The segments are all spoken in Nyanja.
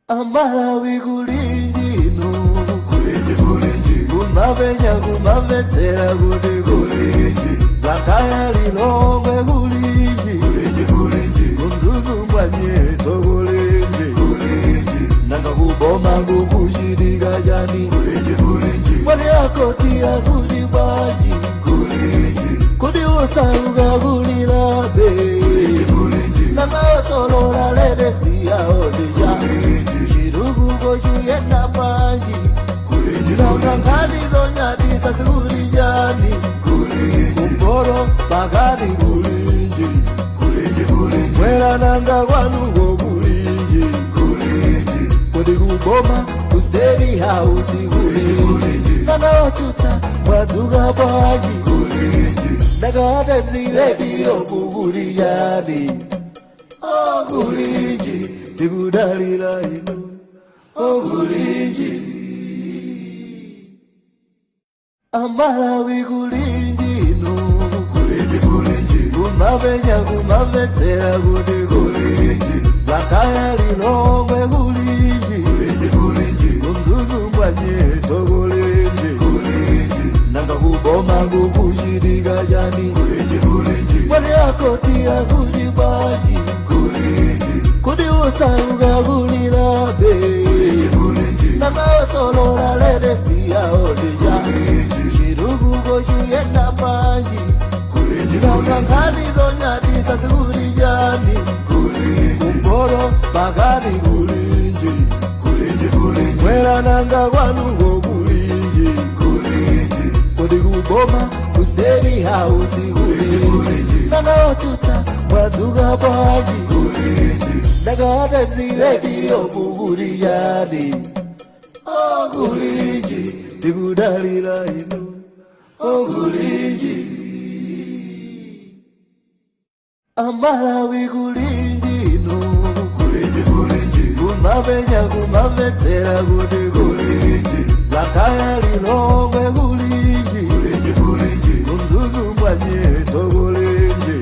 Amalawi kulinji no kulinji kumavenya kumavetsera kuti kulinji Blantyre Lilongwe kulinji kumzuzumbwa nyeto kulinji nanga kuboma kukuchitika chani mwani akoti akuti bwanji kuti usauka kulilabe nanga osolola ledesi yaondeja chiruguko chuyenda panji nanga nkhani zonyadisa sikulijani kumboro pakati kulinji mwera nanga kwanuko kulinji kuti kuboma kusteri hausi kulinji nanga ochuta mwadzuka panji nanga mziredio kukulijani kulinji tikudalira ino kulinji Amalawi kulinji no kulinji kumavenya kumavetsera kuti kulinji Blantyre Lilongwe kulinji kumzuzumbwa nyeto kulinji nanga kuboma kukuchitika chani mwani akoti akuti bwanji kuti usauka kulilabe nanga osolola ledesi yaondeja chiruguko chuyenda panji nanga nkhani zonyadisa sikulijani kumboro pakati kulinji mwera nanga kwanuko kulinji kuti kuboma kusteri hausi kulinji nanga ochuta mwadzuka panji nanga mziredio kukulijani kulinji tikudalira ino kulinji Amalawi kulinji no kulinji kumavenya kumavetsera kuti kulinji Blantyre Lilongwe kulinji kumzuzumbwa nyeto kulinji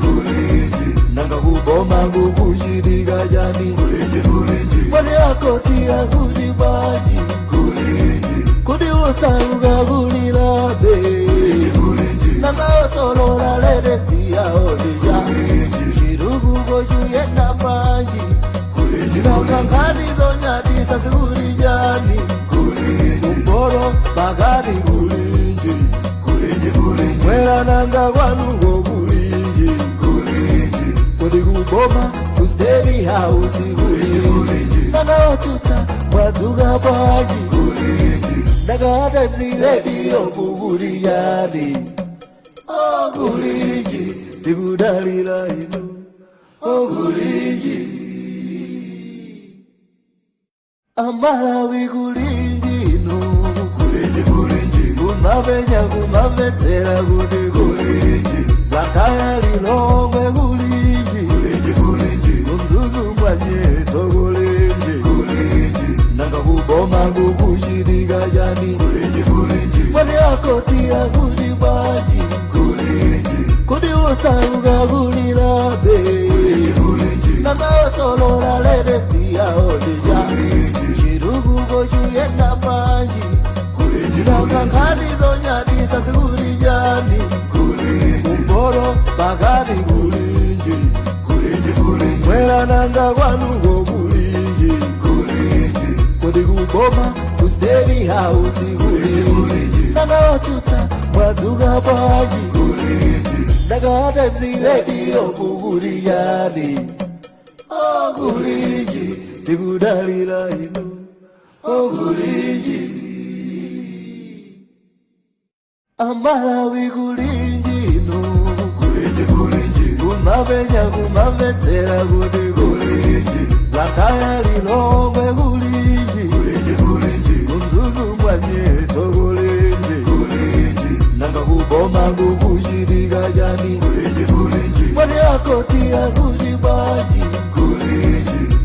nanga kuboma kukuchitika chani mwani akoti akuti bwanji kuti usauka kulilabe nanga osolola ledesi yaondeja chiruguko chuyenda panji nanga nkhani zonyadisa sikulijani kumboro pakati kulinji mwera nanga kwanuko kulinji kuti kuboma kusteri hausi kulinji nanga ochuta mwadzuka panji nanga mziredio kukulijani kulinji tikudalira ino kulinji Amalawi kulinji no kulinji kumavenya kumavetsera kuti kulinji Blantyre Lilongwe kulinji kumzuzumbwa nyeto kulinji nanga kuboma kukuchitika chani mwani akoti akuti bwanji kuti usauka kulilabe nanga osolola ledesi yaondeja chiruguko chuyenda panji nanga nkhani zonyadisa sikulijani kumboro pakati kulinji mwera nanga kwanuko kulinji kuti kuboma kusteri hausi kulinji nanga ochuta mwadzuka panji nanga mziredio kukulijani kulinji tikudalira ino kulinji Amalawi kulinji no kulinji kumavenya kumavetsera kuti kulinji Blantyre Lilongwe kulinji kumzuzumbwa nyeto kulinji nanga kuboma kukuchitika chani mwani akoti akuti bwanji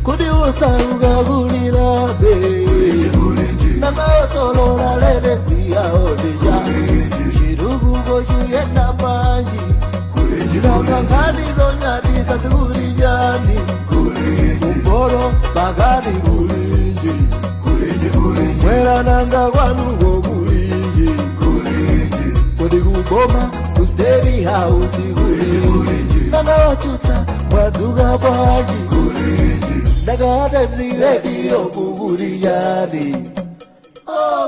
kuti usauka kulilabe nanga osolola ledesi yaondeja chiruguko chuyenda panji nanga nkhani zonyadisa sikulijani kumboro pakati kulinji nanga kwanuko kulinji kodi kuboma kusteri house kulinji nanga wachuta mwadzuka bwanji ndakata mziredio kukulijani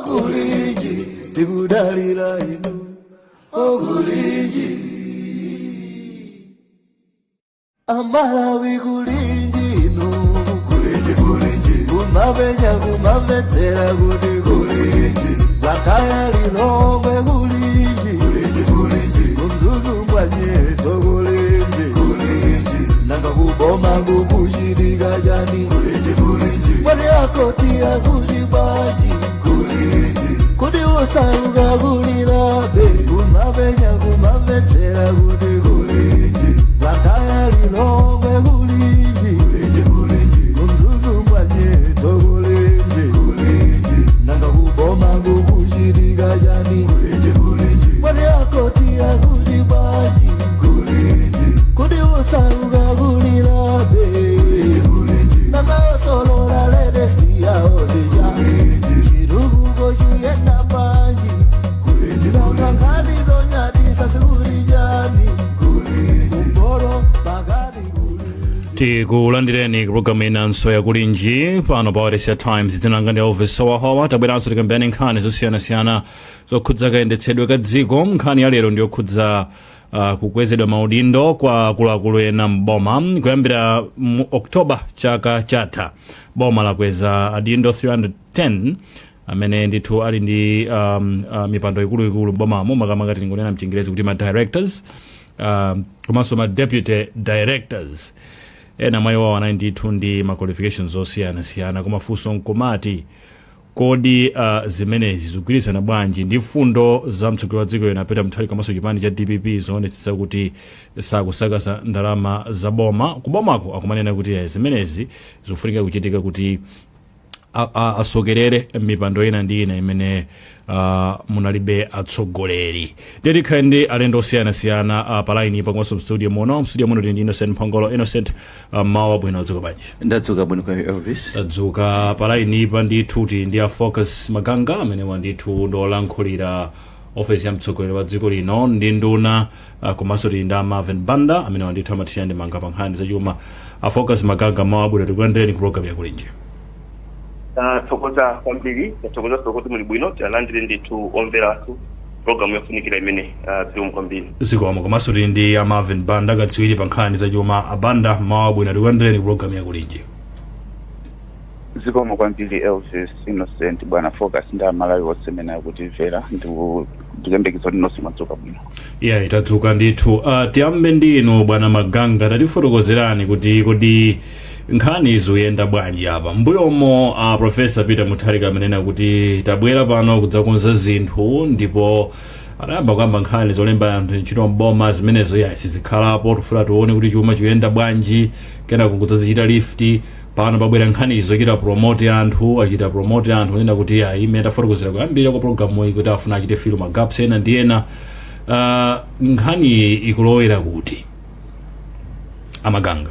kulinji ndikudalira inu kulinji Amalawi kulinji inu kumavenya kumavetsera kuti kulinji Blantyre Lilongwe kulinji kumzuzu mbwanyeto kulinji nanga kuboma kukuchitika chani mwani akoti akuchibanji kuti usauka kulirabe kumavenya kumavetsera kuti kulinji Blantyre Lilongwe kulinji kumzuzu mbwanyeto kulinji nanga kuboma kukuchitika chani mwani akoti akuchibanji kuti usauka kulirabe nanga usolora ledesi yaodeja chiruguko chuyenda panji nanga ngani zonyadisa sikulijani kumboro bagari tikulandireni kupulogalamu inanso ya kulinji pano pa Wailesi Times idzinanga ndi Elvis Sowahowa tabweranso tikambirani nkhani zosiyanasiyana zokhudza kayendetsedwe ka dziko. Nkhani ya lero ndiyokhudza kukwezedwa maudindo kwa akuluakulu ena mboma kuyambira mu Oktoba chaka chatha. Boma lakweza adindo 310 amene ndithu ali ndi mipando ikuluikulu bomamo makamaka tingonena mchingerezi kuti ma directors komanso ma deputy directors. Ena mwa iwo ana ndithu ndi ma qualifications osiyanasiyana kumafunso nkomati kodi zimenezi zikugwirizana bwanji ndi fundo za mtsogoleri wa dziko ena Peter Mutharika komanso chipani cha DPP zoonetsetsa kuti sakusakaza ndalama za boma. Kubomako akumanena kuti zimenezi zikufunika kuchitika kuti asokerere mipando ina ndi ina imene munalibe atsogoleri. Dedikhale ndi alendo osiyanasiyana palaini pangonso mstudio muno ndi Innocent Phongolo. Innocent, mawa bwino adzuka bwanji? Ndadzuka bwino kwa Elvis. Adzuka palaini pa ndithu ndi a Focus Maganga amene wandithu ndolankhulira ofesi ya mtsogoleri wa dziko lino ndi nduna komanso ndi a Marvin Banda amene wandithu amathira ndi manga pa nkhani zachuma. A Focus Maganga mawa bwino tikulandireni ku program ya kulinji. Tokoza kwambiri tokoza kuti muli bwino tilandire ndithu omveratu program yofunikira imene zilimu kwambiri. Zikomo komanso ndi a Marvin Banda kadziwiri pa nkhani zachuma. Abanda mawa bwino tikulandireni ku program ya kulinji. Zikomo kwambiri Elvis, Innocent, bwana Focus ndi Amalawi wosemena kuti vera ndikuyembekeza kuti nonse madzuka bwino. Yeah, itadzuka ndithu. Tiyambe ndi inu bwana Maganga, tatifotokozerani kuti kodi nkhani zikuyenda bwanji apa. Mbuyomo Professor Peter Mutharika amenena kuti tabwera pano kudzakonza zinthu ndipo anayamba kuyamba nkhani zolemba anthu ntchito mboma zimenezo sizikhalapo. Tifuna tione kuti chuma chikuyenda bwanji kenako kudzazichita lift. Pano pabwera nkhanizo achita promote anthu nena kuti imene tafotokozera kuyambira kwa programu iyi kuti afuna achite filu magaps ena ndi ena. Nkhani ikulowera kuti Amaganga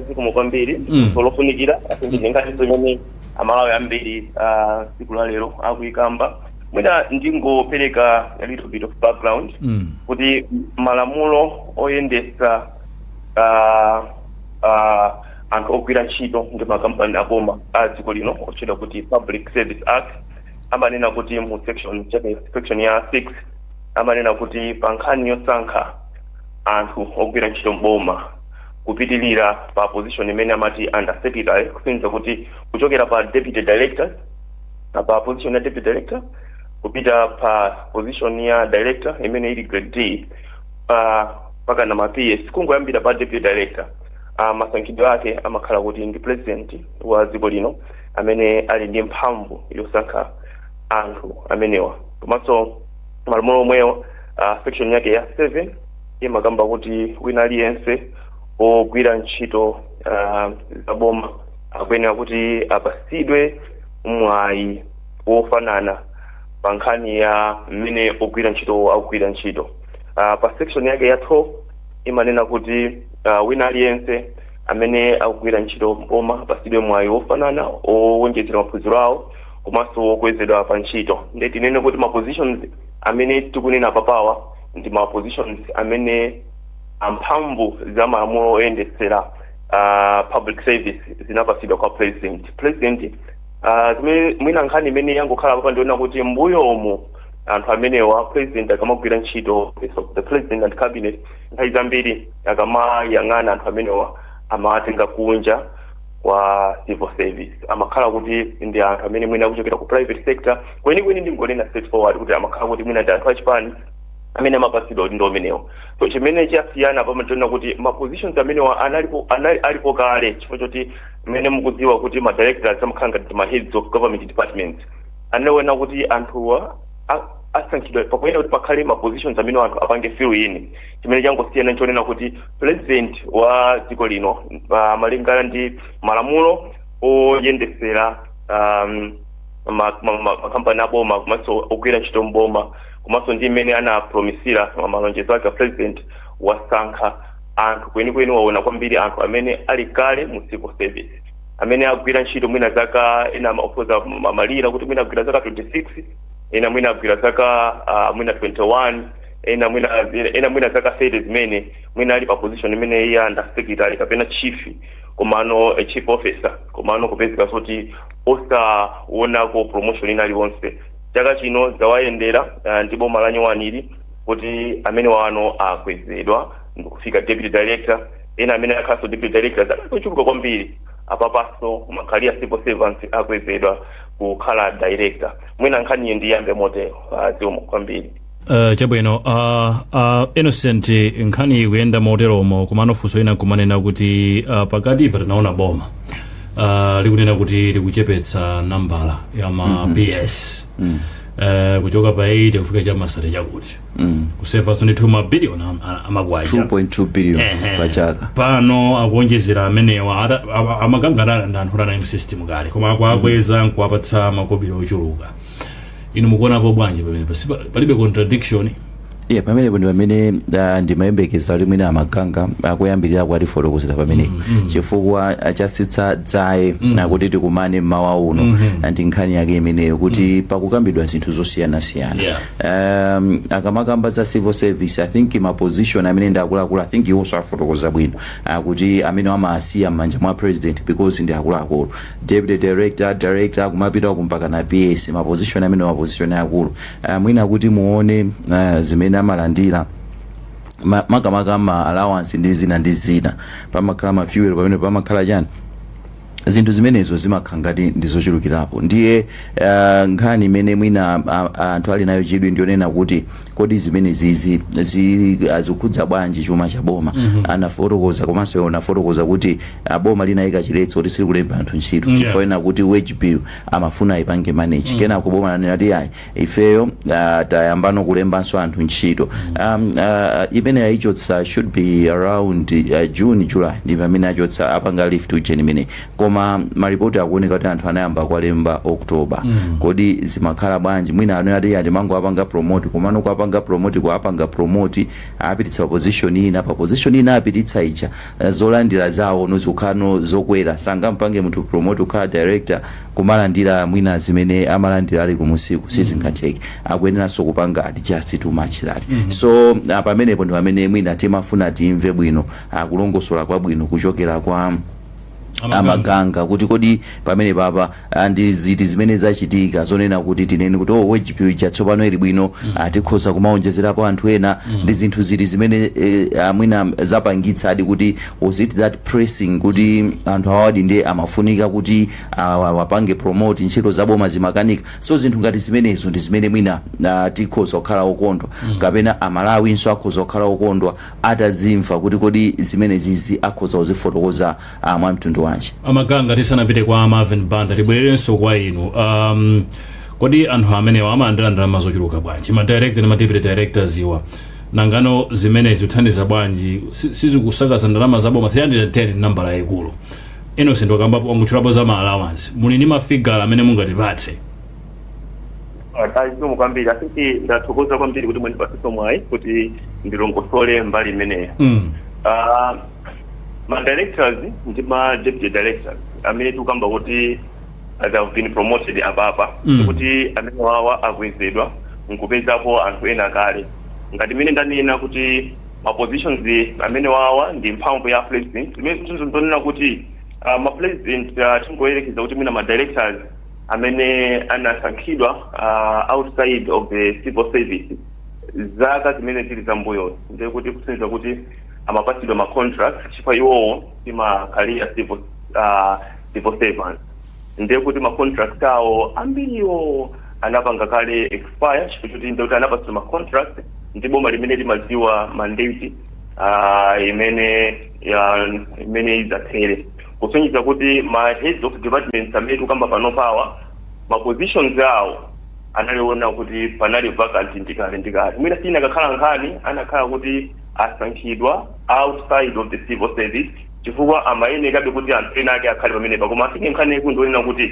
zikomo kwambiri zolofunikira ndi nkhani zimene Amalawi ambiri tsiku la lero akuyikamba. Mwina ndingopereka a little bit of background kuti malamulo oyendesa anthu ogwira ntchito ndi makampani aboma a dziko lino otchedwa kuti Public Service Act amanena kuti mu section ya 6 amanena kuti pa nkhani yosankha anthu ogwira ntchito mboma kupitilira pa position imene amati under secretary, kusinza kuti kuchokera pa deputy director pa position ya deputy director kupita pa position ya director imene ili grade D paka na PS kungoyambira pa deputy director. Masankhidwe ake amakhala kuti ndi president wa dziko lino amene ali ndi mphamvu yosankha anthu amenewa. Komanso malamulo omwewo section yake ya 7 imakamba kuti wina aliyense ogwira ntchito za boma akuyenera kuti apasidwe mwayi wofanana pa nkhani ya mmene ogwira ntchito akugwira ntchito. Pa section yake ya 12 imanena kuti wina aliyense amene akugwira ntchito mboma apasidwe mwayi ofanana owonjezera maphunziro awo komanso okwezedwa pa ntchito. Nde tinene kuti ma positions amene tikunena papawa ndi ma positions amene amphamvu za malamulo oyendetsera public service zinapasidwa kwa president mwina nkhani imene yangokhala papa ndiona kuti mbuyomu anthu amenewa president akamagwira ntchito the president and cabinet nthawi zambiri akamayang'ana anthu amenewa amawatenga kunja kwa civil service, amakhala kuti ndi anthu amene mwina kuchokera ku private sector kwenikweni ndingonena straightforward kuti amakhala kuti mwina ndi anthu achipani amene amapasidwa kuti ndi amenewo. So chimene chasiyana pamachona kuti ma positions amenewa alipo kale chifukwa choti mmene mukudziwa kuti ma directors amakhala ngati ma heads of government departments anaona kuti anthuwa asankhidwa pakuyenera kuti pakhale ma positions amene anthu apange fill in. Chimene changosiyana nchonena kuti president wa dziko lino malingana ndi malamulo oyendesera makampani aboma komanso ogwira ntchito mboma komanso ndi mmene anapromisira malonjezo ake a president wasankha anthu kwenikweni waona kwambiri anthu amene ali kale mu civil service amene agwira ntchito mwina zaka ena opoza malira kuti mwina agwira zaka 26 ena mwina agwira zaka mwina 21 ena mwina zaka 30 zimene mwina ali pa position imene ya under secretary kapena chief komano chief officer komano kupezeka kuti osaonako promotion inali wonse. Chaka chino zawayendera ndipo malanyowaniri kuti amene wano akwezedwa kufika deputy director ena amene akhaso deputy director zakachochuka kwambiri apapaso makhalia civil servants akwezedwa kukhala director. Mwina nkhani ndiyambe motero ziomo kwambiri. Chabwino Innocent nkhani kuyenda moteromo komano funso ina kumanena kuti pakati patinaona boma likunena kuti likuchepetsa nambala ya ma BS kuchoka pa 8 kufika chama sate chakuti kuseva so ndi 2 mabiliyoni amagwaja 2.2 billion pachaka pano akuonjezera amenewa amakangana ndi anthu ana system kale koma akwakweza nkuwapatsa makobiro ochuluka. Inu mukuonapo bwanji pamene palibe contradiction? pamene ndi pamene ndimayembekeza kuti mwina amaganga akuyambirira kwati fotokozera pamene chifukwa chasitsa dzaye kuti tikumane mmawa uno ndi nkhani yake imeneyo kuti pakukambidwa zinthu zosiyana-siyana. Akamakamba za civil service I think ma position amene ndiakuluakulu I think iwonso afotokoza bwino kuti amene amasiya m'manja mwa president because ndi akuluakulu deputy director kumapita kumpaka na PS ma position amene ma position akulu mwina kuti muone zimene amalandira makamaka ma allowance ndi zina pamakhala ma fuel pamene pamakhala chani zinthu zimenezo zimakhala ngati ndizochulukirapo. Ndiye nkhani imene mwina anthu ali nayo chidwi ndionena kuti kodi zimene zizi azikhudza bwanji chuma cha boma. Anafotokoza komanso anafotokoza kuti boma linayika chiletso kuti silikulemba anthu ntchito chifukwa ena kuti wage bill amafuna ipange manage kena kuboma lanena ti ayi ifeyo tayambano kulembanso anthu ntchito. Imene yaichotsa should be around June July ndi pamene achotsa apanga lift to June imene koma maripoti akuoneka kuti anthu anayamba kwalemba October. Kodi zimakhala bwanji mwina anena ati mango apanga promote komano kwapanga promote kwapanga promote apititsa position ina pa position ina apititsa ija zolandira zawo nozukhano zokwera sangampange munthu promote ukhala director kumalandira mwina zimene amalandira ali kumusiku sizingatheke akuyenera so kupanga adjust too much that. So pamenepo ndi pamene mwina timafuna timve bwino kulongosola kwa bwino kuchokera kwa amaganga kuti kodi pamene papa ndi ziti zimene zachitika zonena kuti tinene kuti wage bill chatsopano ili bwino tikhoza kumaonjezerapo anthu ena ndi zinthu ziti zimene mwina zapangitsa adi kuti was it that pressing kuti anthu awadi ndi amafunika kuti wapange promote ntchito zaboma zimakanika. So zinthu ngati zimenezo ndi zimene mwina tikhoza kukhala okondwa kapena amalawinso akhoza kukhala okondwa atazimva kuti kodi zimene zizi akhoza kuzifotokoza mwa mtundu wanji. Amaganga tisanapite kwa Marvin Banda libwererenso kwa inu kodi anthu amenewa amalandira ndalama zochuluka bwanji ma director na deputy directors iwa nangano zimene zithandiza bwanji sizikusakaza ndalama zaboma 310 nambala yaikulu. Innocent wakambapo wangutchulapo za ma allowance muli ndi mafigala amene mungatipatse? Taizimo kwambiri asiti ndathokoza kwambiri kuti mwendipasiso mwayi kuti ndilongosole mbali imeneyo. ma directors ndi ma deputy directors amene tikamba kuti they have been promoted apapa kuti amene wawa akwezedwa nkupezapo anthu ena kale ngati mene ndanena kuti ma positions amene wawa ndi mphamvu ya president imene ndonena kuti ma president tingoyerekeza kuti mwina ma directors amene anasankhidwa outside of the civil service zaka zimene zili zambuyo ndiye kuti kusenza kuti amapatsidwa ma contract chifukwa iwowo timakhalira civil servants ndiye kuti ma contract awo ambiriwo anapanga kale expire chifukwa kuti ndiye kuti anapatsidwa ma contract ndi boma limene limadziwa mandate imene idzathere kusonyeza kuti ma heads of departments amene tikamba pano pawa ma positions awo analiona kuti panali vacant ndikale mwina sina kakhala nkhani anakhala kuti asankhidwa outside of the civil service chifukwa amayenekabe kuti anthu ena ake akhale pamenepa koma afike nkhani ikundionena kuti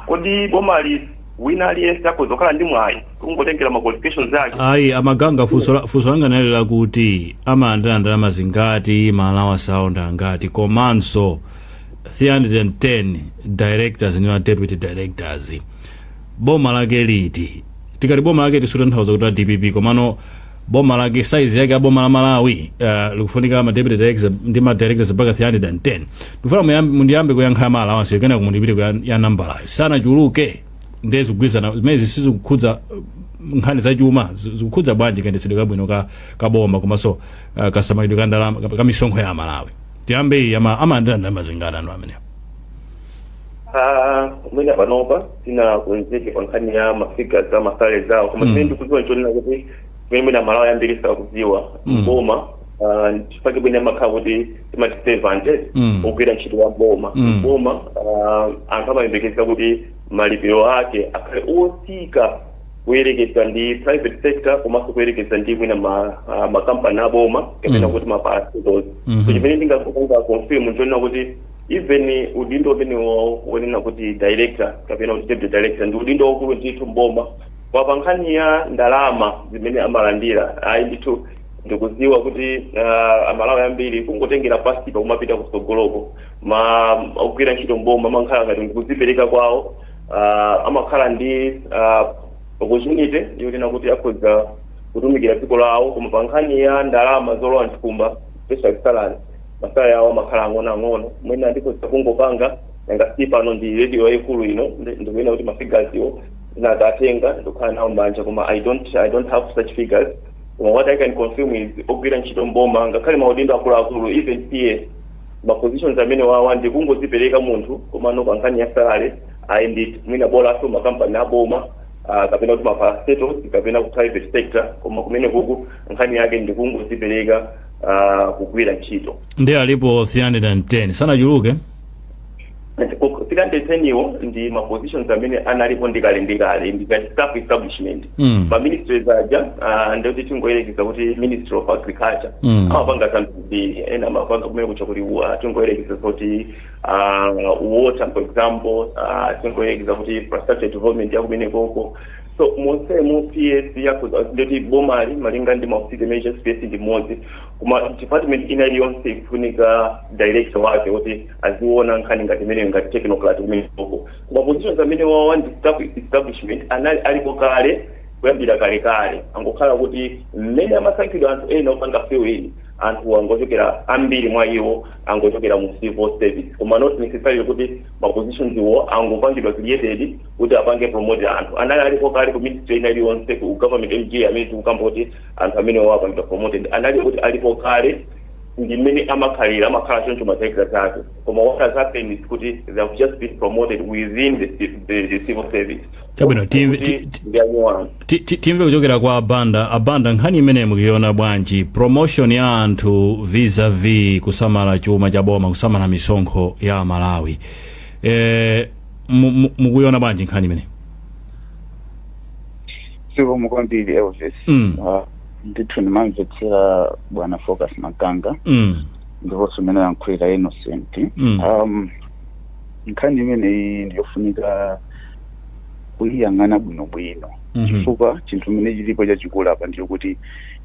kodi bomali wina aliyense akozokhala ndi mwayi kungotengera ma qualifications ake ayi amaganga funso langa nalila kuti amalandira ndalama zingati malawasi awo ndangati komanso 310 directors ni deputy directors boma lake liti tikati boma lake tisutanthauza kuti DPP komano boma lake size yake boma la Malawi likufunika ma deputy directors ndi ma directors mpaka 310 ndifuna mundiyambe kuyankha malawasi kana kumundipite ya nambala sana chuluke ndezi kugwizana zimezi sizikukhudza nkhani za chuma zikukhudza bwanji kayendetsedwe kabwino ka boma komanso kasamalidwe ka ndalama ka misonkho ya Malawi tiyambe amalandira ndalama zingati anthu amene mwina panopa tinakonzeke pa nkhani ya mafigures za masale zawo koma zimene ndikudziwa nchonena kuti mwina Malawi ambiri sakudziwa boma chifukwa bwina makhala kuti timati servant ogwira ntchito wa boma anthu amayembekeza kuti malipiro ake akhale otsika kuyerekeza ndi private sector komanso kuyerekeza ndi mwina makampani aboma kapena kuti maparasitos so chimene ndingakukonga confirm nchonena kuti even udindo umene wonena kuti director kapena kuti deputy director ndi udindo wakulu ndithu mboma kwa pa nkhani ya ndalama zimene amalandira ayi ndithu ndikudziwa kuti Amalawi ambiri kungotengera pasi pa kumapita kusogoloko ogwira ntchito mboma amakhala ngati ndikudzipereka kwawo amakhala ndi opportunity yonena kuti akhoza kutumikira dziko lawo koma pa nkhani ya ndalama zolowa mthumba special salary masaya yawo amakhala ang'ono mwina ndikhoza kungopanga ngati pano ndi radio yaikulu ino ndikuona kuti mafigures iwo ndinakatenga ndikukhala nawo mbanja koma I don't have such figures. What I can confirm is ogwira ntchito mboma ngakhale maudindo akuluakulu even PS ma positions amene wawa ndikungozipereka munthu koma no kankhani ya salary ndi mwina bola so makampani aboma kapena kuti maparastatos kapena ku private sector koma kumene kuku nkhani yake ndikungozipereka kugwira ntchito ndi alipo 310 sana chuluke 310 iwo ndi ma positions amene analipo ndikale ndi staff establishment ma ministries aja ndoti tingoyerekeza kuti Ministry of Agriculture amapanga zambiri ena amapanga kumene kucha kuti tingoyerekeza kuti water for example tingoyerekeza kuti infrastructure development ya kumene koko so mose mu PS yakuza ndoti bomali malinga ndi maofisi major space ndi modzi kuma department ina iliyonse ifunika director wake kuti aziona nkhani ngati imene ngati technocrat kumene koko kuma positions amene wawa ndi staff establishment anali alipo kale kuyambira kale angokhala kuti mmene amasankhidwa anthu ena opanga field anthu angochokera ambiri mwa iwo angochokera mu civil service koma not necessarily kuti ma positions iwo angopangidwa created kuti apange promote anthu anali alipo kale ku ministry ina iliyonse ku government MG amene tikukamba kuti anthu amene wapangidwa promoted anali kuti alipo kale ndi mmene amakhala choncho matekla zake koma what has happened is kuti they have just been promoted within the civil service. Kabino timve kuchokera kwa abanda nkhani imene mukuiona bwanji promotion ya anthu vis-a-vis kusamala chuma cha boma kusamala misonkho ya Malawi mukuiona bwanji nkhani imene sivo mukwambiri Elvis ndithu ndimamvetsera bwana Focus Maganga ndipo sumene yankhulira Innocent nkhani imene ndiyofunika kuyiyang'ana bwinobwino chifukwa chinthu chimene chilipo chachikulu apa ndiyo kuti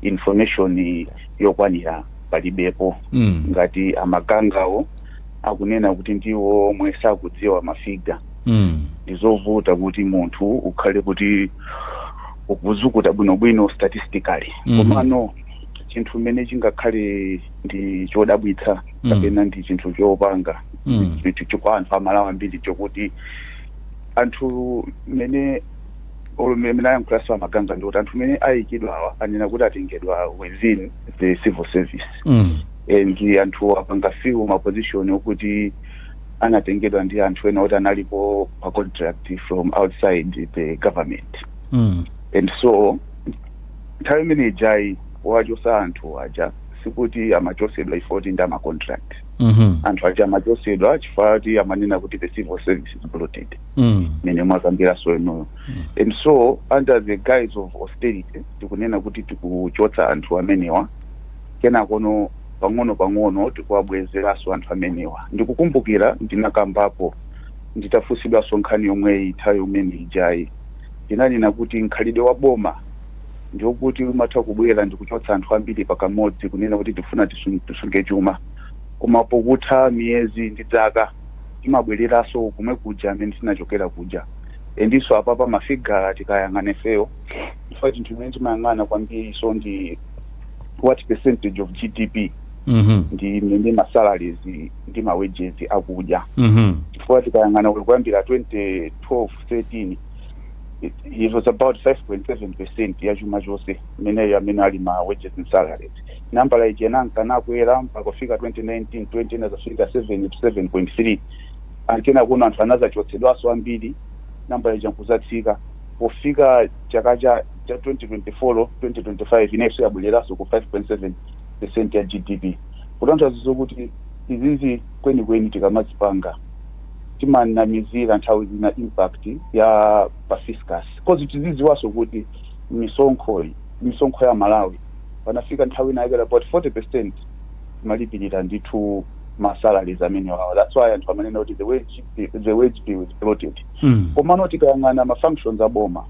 information yokwanira palibepo ngati amagangawo akunena kuti ndiwo omwe sakudziwa mafiga ndizovuta kuti munthu ukhale kuti ukuzukuta bwinobwino statistically komano chinthu mmene chingakhale ndi chodabwitsa kapena ndi chinthu chopanga kwa anthu amalawi ambiri chokuti anthu mmene ayankhulaso amaganga ndikuti anthu mmene ayikidwawa anena kuti atengedwa within the civil service and anthu apanga few maposition okuti anatengedwa ndi anthu ena kuti analipo pa contract from outside the government and so nthawi imene ijayi wachosa anthu aja sikuti amachosedwa ifoti ndi amacontract anthu aja amachosedwa chifukwa kuti amanena kuti the civil service is bloated mene mwakambiraso enoyo and so under the guise of austerity tikunena kuti tikuchotsa anthu amenewa kenakono pang'ono tikuwabwezeraso anthu amenewa ndikukumbukira ndinakambapo nditafusidwaso nkhani yomweyi nthawi imene ijayi ndinanena kuti nkhalidwe wa boma ndiokuti umatha kubwera ndikuchotsa anthu ambiri pakamodzi kunena kuti tifuna tisunge chuma koma pokutha miyezi ndi dzaka timabwereraso kumwe kuja amene tinachokera kuja endiso apapa mafiga tikayang'ana ifeyo chifukwa chinthu imene timayang'ana kwambiri so ndi what percentage of GDP ndi mmene masalaries ndi mawages akuja chifukwa tikayang'ana kuyambira 2012-13 it was about 5.7% ya chuma chose amene ali ma wages and salaries nambala ichenanka nakwera mpaka kufika 2019-20 nazafika 7.3 ankena kuno anthu anazachotsedwaso ambiri nambala ichankuzatsika pofika chaka cha 2024-2025 inenso yabwereraso ku 5.7% ya GDP kutanthauza kuti izizi kwenikweni tikamazipanga timanamizira nthawi zina impact ya fiscus cause tizidziwaso kuti misonkho ya Malawi panafika nthawi inayikira about 40% malipirira ndithu masalaries amene wawo that's why anthu amanena kuti the wage bill is bloated komano tikayang'ana ma-functions aboma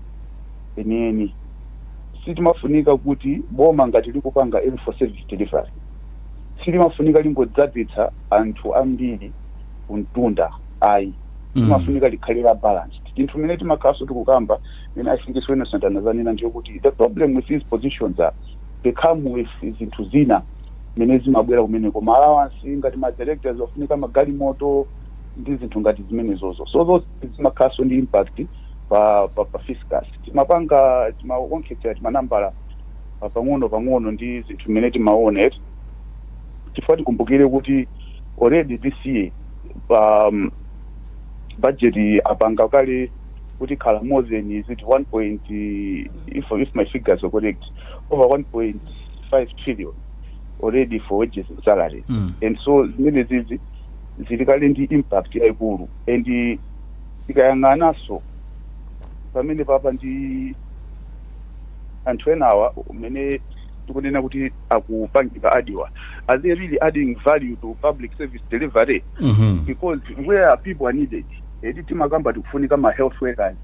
enieni sitimafunika kuti boma ngati likupanga for service delivery silimafunika lingodzadzitsa anthu ambiri kuntunda ayi timafunika likhalira balanced chinthu mmene timakhaso tikukamba mene I think is Innocent anazanena ndiyo kuti the problem with these positions are they come with zinthu zina mene zimabwera kumeneko allowance ngati ma directors ofunika magalimoto ndi zinthu ngati zimene zozo so those zimakhaso ndi impact pa fiscus timaonkhetsa timanambala pang'ono ndi zinthu mmene timaone chifukwa tikumbukire kuti already this year budget apanga kale kuti khala more than is it 1. If my figures are correct over 1.5 trillion already for wages and salary and so zimene zizi zilikale ndi impact yaikulu and tikayang'anaso pamene papa ndi anthu enawa umene tikunena kuti akupangira adiwa are they really adding value to public service delivery because where people are needed timakamba tikufunika ma health workers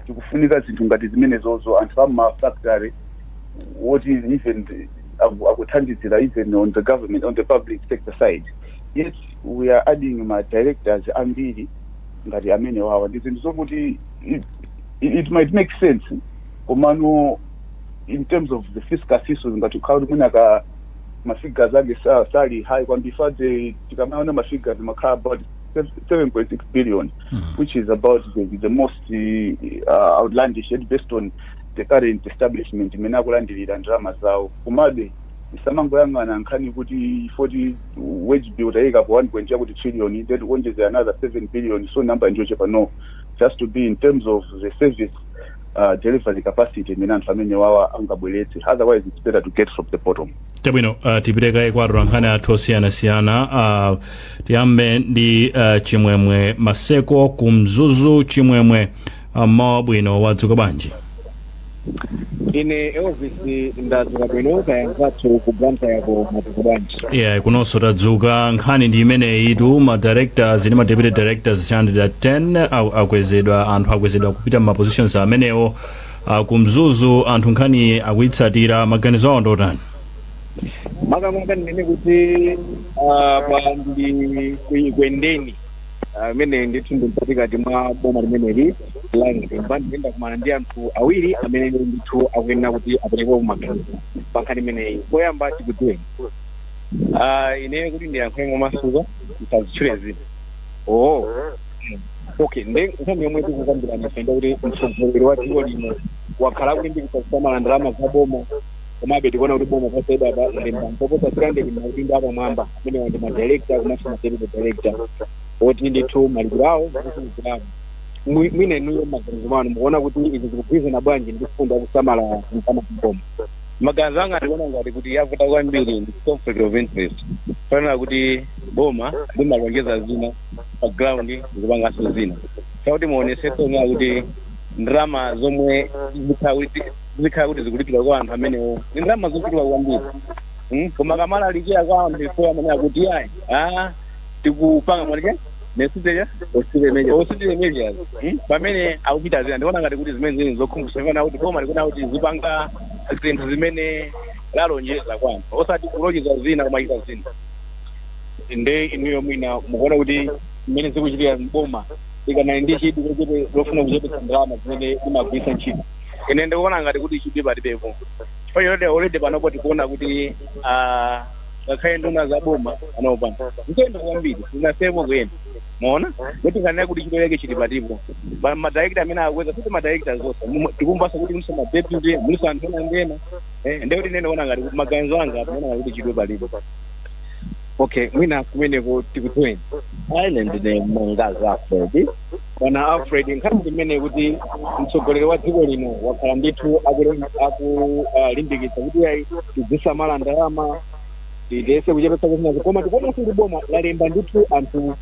tikufunika zinthu ngati zimene zozo anthu amafactory what is even akuthandizira even on the government on the public sector side yet we are adding ma directors ambiri ngati amene wawa ndi zinthu zokuti it might make sense komano in terms of the fiscal issues ngati ukhauli kunaka mafigures ake sali high kwambifadze tikamaona mafigures makhala about 7.6 billion which is about the most outlandish based on the current establishment imene akulandirira ndalama zawo kumabe isamangoyang'ana nkhani kuti 40 wage bill tayika po 1 kuti trillion then kuonjeza another 7 billion so number njochepa no just to be in terms of the service delivery capacity imene anthu amene wawa angabweretse otherwise it's better to get from the bottom chabwino tipitekayi kwatula nkhani athu osiyanasiyana tiyambe ndi chimwemwe maseko kumzuzu chimwemwe mmawa bwino wadzuka bwanji ine Elvis ndadzuka bwino kayankhatso ku branta yako madzuka bwanji kunonso tadzuka nkhani ndi imeneyi tu ma directors ndi ma deputy directors 110 akwezedwa anthu akwezedwa kupita ma positions amenewo kumzuzu anthu nkhani akuyitsatira maganizo awo ndotani makamaka ndine kuti ndi kuendeni amene ndithu ndikatikati mwa boma limeneli la ndiyenda kumana ndi anthu awiri amene ndithu akuyenera kuti aperekepo maganizo pa nkhani imeneyi. Poyamba tikudziweni ine kuti ndiyankhule masuka msazitchule zina okay nkhani yomwe tikukambirana ifenda kuti mtsogoleri wa dziko lino wakhala kulimbikitsa kusamala ndalama za boma, komabe tikuona kuti boma paseda lemba mpoposa 300 maudindo apamwamba amene ndi madirector komanso material director oti ndithu malipiro awo mwina inuyo maganizo manu mukuona kuti izi zikugwirizana bwanji ndi fundo yakusamala mpama boma? Maganizo anga ndikuona ngati kuti yavuta kwambiri ndi conflict of interest. Fanana kuti boma limalongeza zina pa ground zikupanganso zina chakuti muonesetso nga kuti ndalama zomwe zikhala kuti zikulipira kwa anthu amenewo ndi ndalama zochuluka kwambiri, koma kamala alichira kwa anthu ifo amene akuti ayi tikupanga mwalike nesiteja ositire measures pamene akupita zina. Ndikuona ngati kuti zimene zili zokhumbusa fana kuti boma likuona kuti zipanga zinthu zimene lalonjeza kwa anthu osati kulonjeza zina kumachita zina. Nde inuyo mwina mukuona kuti mmene zikuchitira boma ikana ndi chidwi kuti lofuna kuchepetsa ndalama zimene imagwiritsa ntchito. Ine ndikuona ngati kuti chidwi palibepo chifukwa already panopo tikuona kuti ngakhale nduna za boma panopa nkuyenda kwambiri zinasemo kuyenda muona kuti ngana kuti chidwi chake chili patipo madirector amene akweza kuti madirector zonse tikumvanso kuti muliso madeputy muliso anthu ena nde kuti nene ona ngati maganizo anga apaona kuti chidwi palipo. Okay, mwina kumeneko tikudziweni. Ine ndine Mangazi Alfred. Bwana Alfred, nkhani imene kuti mtsogoleri wa dziko lino wakhala ndithu akulimbikitsa kuti tizisamala ndalama tiyese kuchepetsa zina koma tikuona kuti boma lalemba ndithu anthu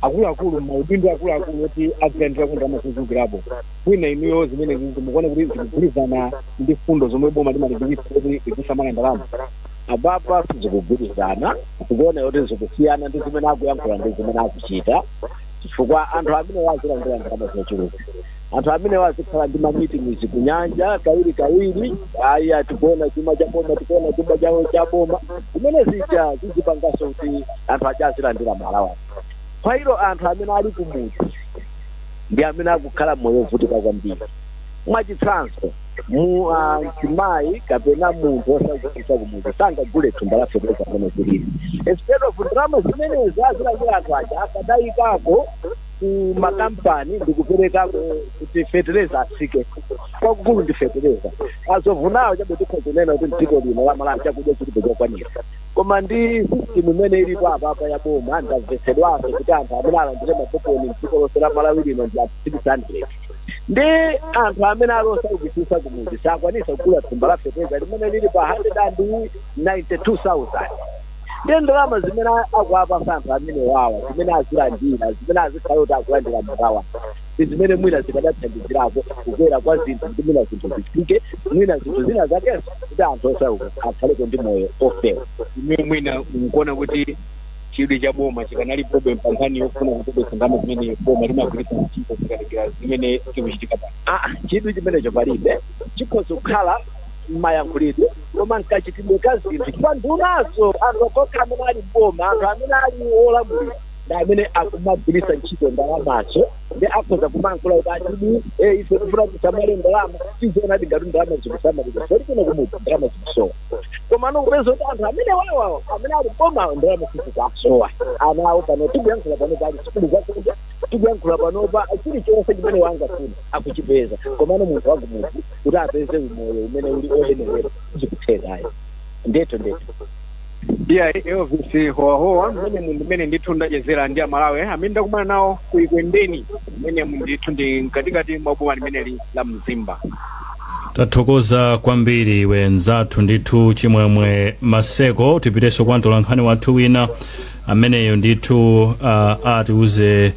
akuluakulu maudindo akuluakulu oti azilandira ndalama zochulukirapo. Mwina inuyo zimene mukuona kuti zikugwirizana ndi fundo zomwe boma limalimbikitsa kuti tizisamala ndalama? Ababa zikugwirizana, tikuona kuti zikusiyana ndi zimene akuyankhula ndi zimene akuchita chifukwa anthu amene wazilandira ndalama zochuluka, anthu amene wazikhala ndi mameetings kunyanja kawiri aya tikuona chuma cha boma, tikuona chuma cha boma zimene zija zizipanganso kuti anthu achazilandira malawa. Kwa hilo anthu amene ali kumudzi ndi amene akukhala moyo ovutika kwambiri. Mwachitsanzo mchimayi kapena munthu osazikisa kumudzi sangagule thumba la fertilizer pamene zilili. Instead of ndalama zimene zazilandira anthu aja akadayikako ku makampani ndikuperekako kuti fertilizer asike kwakukulu ndi fertilizer azovunawo chabe tikhozenena kuti mdziko lino lamalala chakudya chilipo chokwanira. Koma ndi system imene ilipo apapa ya boma ndamvetsedwanso kuti anthu amene alandire mapoponi mdziko lonse la Malawi lino ndi 600 ndi anthu amene alosa kugwitsisa kumudzi sakwanisa kugula thumba la fertilizer limene lili pa 192,000. Ndi ndalama zimene akuapasa anthu amene wawa zimene azilandira zimene azikhala kuti akulandira malawa zimene mwina zikadathandizirako kukwera kwa zinthu kuti mwina zinthu zisike mwina zinthu zina zakenso kuti anthu osauka akhaleko ndi moyo ofewa. Imwe mwina mukuona kuti chidwi cha boma chikanali problem pa nkhani yofuna kuchepetsa ndalama zimene boma limagwiritsa ntchito zikalikira zimene zikuchitika pano? Chidwi chimenecho palibe, chikhoza kukhala mayankhulidwe koma nkachitidwe ka zinthu chifukwa ndunazo anthu okokha amene ali boma, anthu amene ali olamulira ndi amene akumagwiritsa ntchito ndalamazo ndi akhoza kumankhula kuti achidi ife tifuna tisamale ndalama tiziona tingati ndalama zikusamalira soti kuno kumudzi ndalama zikusowa. Koma nokupeza kuti anthu amene wawawa amene ali boma ndalama zikusowa anawo pano tikuyankhula pano pali sikulu zakudya tikuyankhula panopa chilichonse chimene wangafuna akuchipeza. Komano munthu wakumudzi kuti apeze umoyo umene uli oyenera zikuthekayo ndeto Elvis Howahowa mmene ndithu ndachezera ndi amalawi amene ndakumana nawo ku Ikwendeni mmene ndithu ndi mkatikati mwa boma limeneli la Mzimba. Tathokoza kwambiri wenzathu ndithu Chimwemwe Maseko. Tipitenso kwa mtolankhani wathu wina ameneyo ndithu atiuze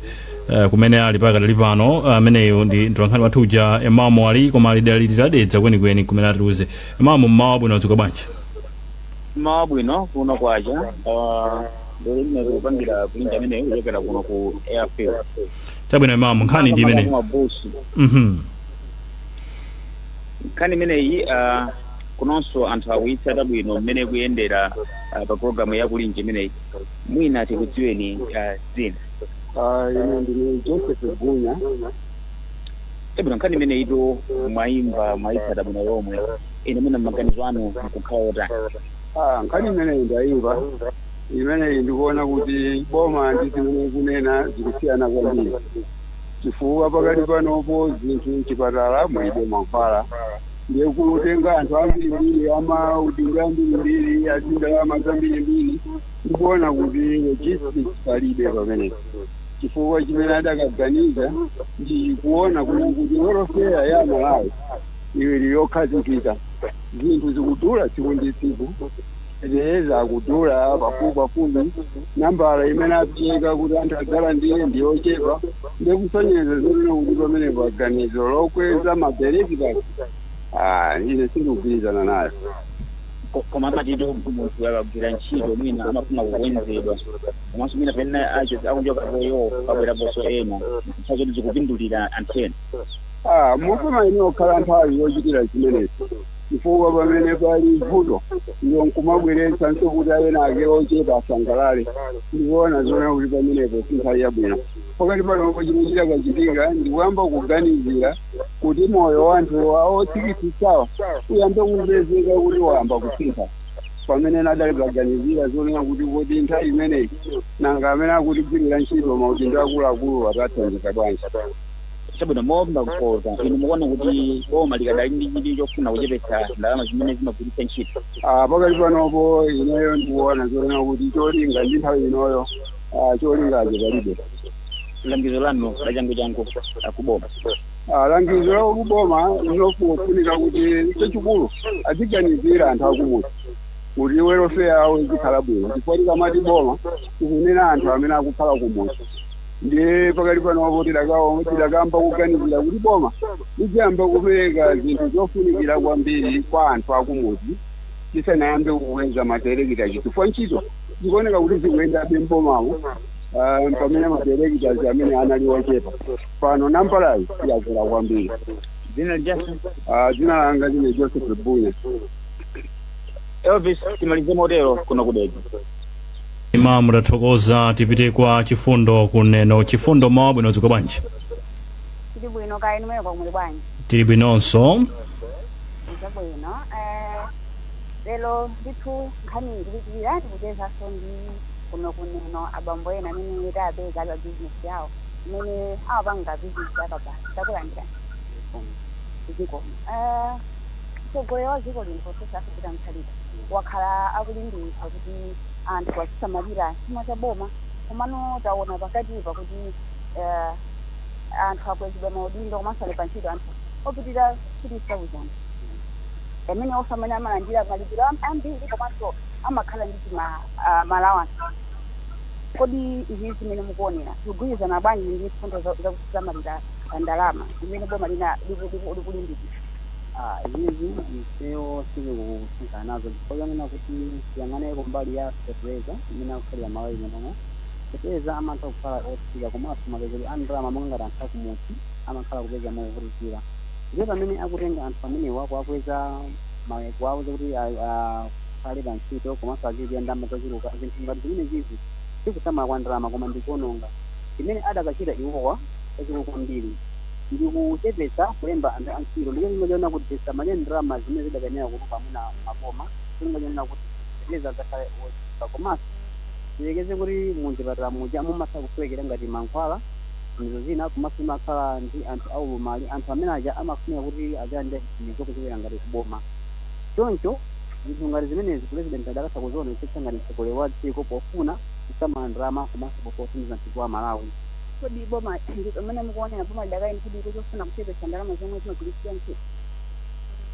kumene ali pakadali pano. Ameneyo ndi mtolankhani wathu uja Emamo ali koma alidalitadedza kwenikweni kumene atiuze. Emamo, mmawa bwino wadzuka bwanji? Mmawa bwino kuno kwacha lero lino tikupangira kulinja amene kuchokera kuno ku airfield. Chabwino Emamo, nkhani ndi imene nkhani imeneyi kunonso anthu awitsata bwino mmene kuyendera pa programu ya kulinji imeneyi mwina tikudziweni zina. ine ndine Joseph Gunya. Bwino nkhani imene ito mwayitsata bwino yomwe ine mwina maganizo anu mkukhala otani. Nkhani imene ndayimva imene ndikuona kuti boma ndi zimene kunena zikusiyana kwambiri, chifukwa pakati panopo zinthu mchipatala mulibe mankhwala, ndiye kutenga anthu ambirimbiri amaudindo ambirimbiri azindalama zambirimbiri, ndikuona kuti logistics palibe pamenepo. Chifukwa chimene adakaganiza ndi kuona kuti welfare ya Malawi iwiri yokhazikika, zinthu zikudula tsiku ndi tsiku, ziyeza kudula pafupi nambala imene apika kuti anthu adzala ndiyochepa, ndikusonyeza zonena kuti pamene paganizo lokweza mabenefits ine sindikugwirizana nayo. Koma amatitu munthu akagwira ntchito mwina amafuna kukwenzedwa, komanso mwina pena akunjoka poyo pabweraponso ena nthawi zoti zikupindulira anthu ena. Mufuna ine okhala nthawi yochitira zimenezi, chifukwa pamene pali vuto iyo nkumabweretsa nso kuti ena ake ochepa asangalale. Ndikuona zonena kuti pamenepo si nthawi yabwino. Pakati panopo chimene chikachitika ndikuyamba kuganizira kuti moyo wa anthu otsikisisawa uyambe kupezeka kuti wayamba kusintha, pamene nadalibaganizira zonena kuti nthawi imeneyi nanga amene akutigwirira ntchito maudindo akuluakulu atathandiza bwanji. Chabwino momba kupota inu mukuona kuti boma likadali ndi chidwi chofuna kuchepetsa ndalama zimene zimagwiritsa ntchito. Pakati panopo ineyo ndikuona zonena kuti cholinga ndi nthawi inoyo cholingacho palibe. Langizo lanu lachangu akuboma. Langizo la kuboma linofunika kuti chachikulu aziganizira anthu akumuti kuti welfare yawo izikhala bwino, chifukwa tikamati boma tikunena anthu amene akukhala kumuti. Ndiye pakati panopo tidakamba kuganizira kuti boma lijamba kupereka zinthu zofunikira kwambiri kwa anthu akumuti tisanayambe kukweza materekita, chifukwa ntchito zikuoneka kuti zikuyendabe mbomamo pamene materekita amene anali ochepa. Pano nambalayi yakula kwambiri. Dzina langa ndine Joseph Gunya. Elvis, timalize motero kuno kudedi. Imamu tathokoza, tipite kwa Chifundo kuneno. Chifundo mawa bwino ziko bwanji? Tili bwino kaya inu mweko muli bwanji? Tili bwinonso. Bwino. Lero ndithu nkhani ndikuchitira tikuchezaso ndi kuno kuneno abambo ena amene apeza ala business yawo imene amapanga business yakabasi takulandira ziko. Mtsogoleri wa dziko lino Profesa Peter Mutharika wakhala akulimbikitsa kuti anthu azisamalira chuma cha boma, komano taona pakatipa kuti anthu akwezedwa maudindo komanso ali pa ntchito anthu opitirira 3,000 amene osamene amalandira malipiro ambiri komanso amakhala ndi malawansi. Kodi izi zimene mukuonera zikugwirizana bwanji ndi mfundo zakusamalira ndalama imene boma likulimbikitsa? Izi mseo sikukusika nazo chifukwa nena kuti yang'aneko mbali ya fertilizer imene akukhalira malawi imenomo. Fertilizer amatha kukhala otsika komanso mapezero a ndalama mongati anthu akumuti amakhala kupeza movutikira. Ndiye pamene akutenga anthu amenewa kuwakweza maweko awo kuti akhale pa ntchito komanso achitira ndalama zochuluka, zinthu ngati zimene zizi sikusamala kwa ndalama koma ndikuononga. Imene adakachita iwowa chachikulu kwambiri ndikuchepetsa kulemba anthu antchito. Ndiye ndingoona kuti tisamalire ndalama zimene zidakanira kuluka mwina maboma, ndingoona kuti fertilizer zakhale otsika komanso tilekeze kuti muchipatala muja mumatha kuswekera ngati mankhwala ndizo zina komanso imakhala ndi anthu aulumali, anthu amene aja amafunika kuti aziyande zokuchokera ngati kuboma. Choncho zinthu ngati zimenezi President adakatha kuziona isetsa ngati mtsogoleri wa dziko pofuna kusamala ndalama komanso potumiza mdziko wa Malawi. Kodi boma amene mukuonera boma lidakayi ndi kuchofuna kuchepetsa ndalama zomwe zimagwiritsidwa ntchito?